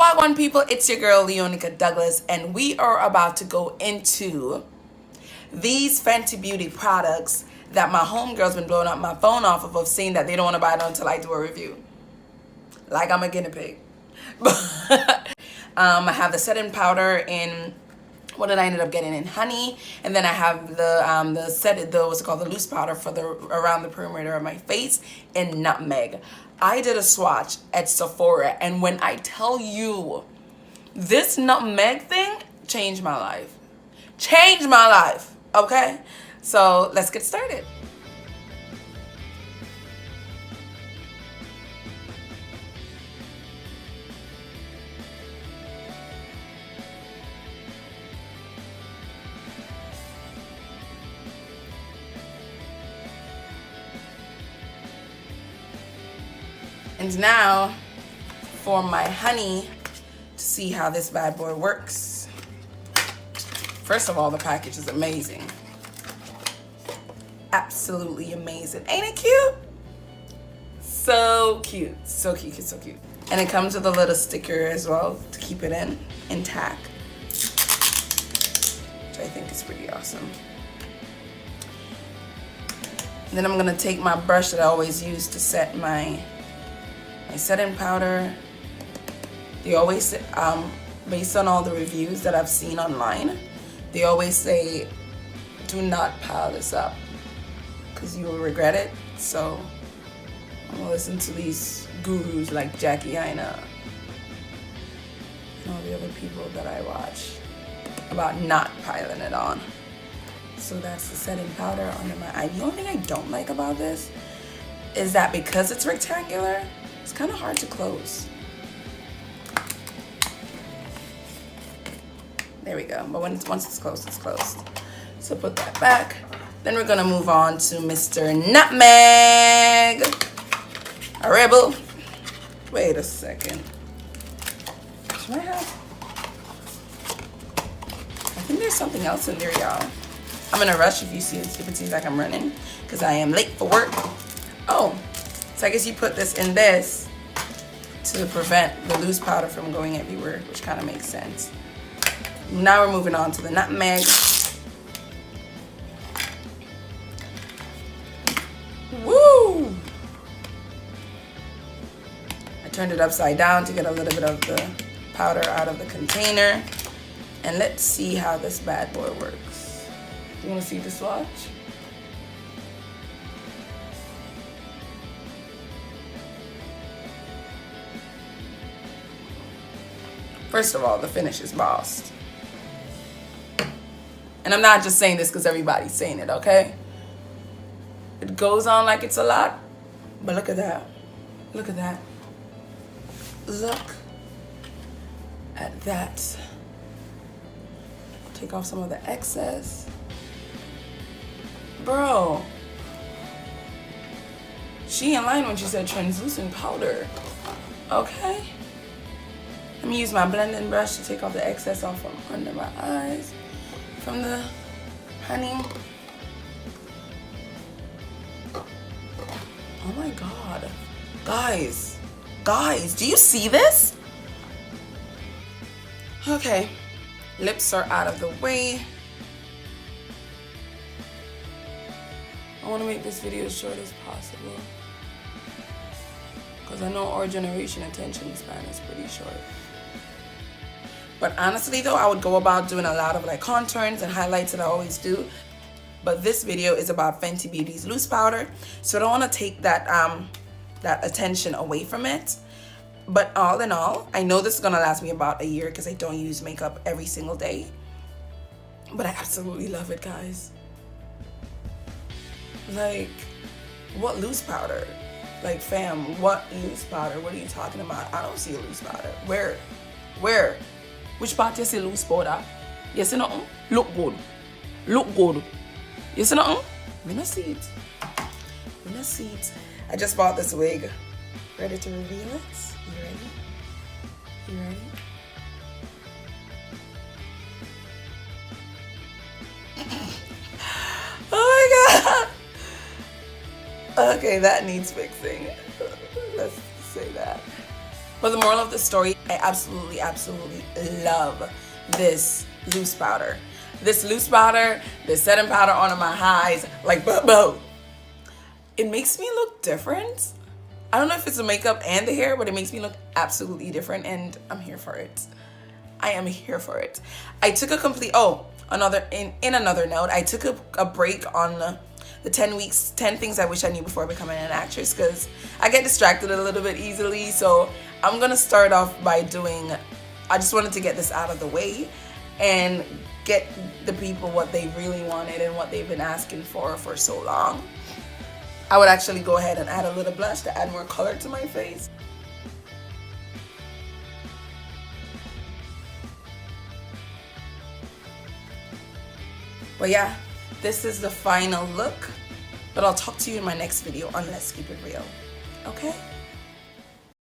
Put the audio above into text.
Wagwan people, it's your girl Leonica Douglas, and we are about to go into these Fenty Beauty products that my homegirl's been blowing up my phone off of saying that they don't want to buy it until I do a review. Like I'm a guinea pig. I have the setting powder in, what did I end up getting, in honey, and then I have the what's it called, the loose powder for the around the perimeter of my face in nutmeg. I did a swatch at Sephora, and when I tell you, this nutmeg thing changed my life. Changed my life, okay? So let's get started. And now for my honey to see how this bad boy works. First of all, the package is amazing. Absolutely amazing. Ain't it cute? So cute. So cute, so cute. And it comes with a little sticker as well to keep it intact, which I think is pretty awesome. And then I'm gonna take my brush that I always use to set my setting powder. They always say, based on all the reviews that I've seen online, they always say, do not pile this up because you will regret it. So I'm gonna listen to these gurus like Jackie Aina and all the other people that I watch about not piling it on. So that's the setting powder under my eye. The only thing I don't like about this is that because it's rectangular, it's kind of hard to close. There we go. But once it's closed, it's closed. So put that back. Then we're gonna move on to Mr. Nutmeg. A rebel. Wait a second. Should I have? I think there's something else in there, y'all. I'm gonna rush if it seems like I'm running, because I am late for work. Oh. So I guess you put this in this to prevent the loose powder from going everywhere, which kind of makes sense. Now we're moving on to the nutmeg. Woo! I turned it upside down to get a little bit of the powder out of the container. And let's see how this bad boy works. Do you want to see the swatch? First of all, the finish is bossed. And I'm not just saying this because everybody's saying it, okay? It goes on like it's a lot, but look at that. Look at that. Look at that. Take off some of the excess. Bro. She in line when she said translucent powder. Okay? Let me use my blending brush to take off the excess off from under my eyes from the honey. Oh my God. Guys, do you see this? Okay, lips are out of the way. I want to make this video as short as possible because I know our generation attention span is pretty short. But honestly though, I would go about doing a lot of like contours and highlights that I always do. But this video is about Fenty Beauty's loose powder, so I don't want to take that that attention away from it. But all in all, I know this is gonna last me about a year because I don't use makeup every single day. But I absolutely love it, guys. Like, what loose powder? Like, fam, what loose powder? What are you talking about? I don't see a loose powder. Where? Which part you see loose powder? You see nothing? Look good. Look good. You see nothing? Me not see it. Me not see it. I just bought this wig. Ready to reveal it? You ready? You ready? Oh my God. Okay, that needs fixing. Let's say that. But the moral of the story, I absolutely love this loose powder. This loose powder, this setting powder on my highs, like boom. It makes me look different. I don't know if it's the makeup and the hair, but it makes me look absolutely different, and I'm here for it. I am here for it. I took a complete, in another note, I took a break on the 10 weeks, 10 things I wish I knew before becoming an actress, because I get distracted a little bit easily. So I'm gonna start off by doing, I just wanted to get this out of the way and get the people what they really wanted and what they've been asking for so long. I would actually go ahead and add a little blush to add more color to my face. But yeah, this is the final look. But I'll talk to you in my next video on Let's Keep It Real. Okay?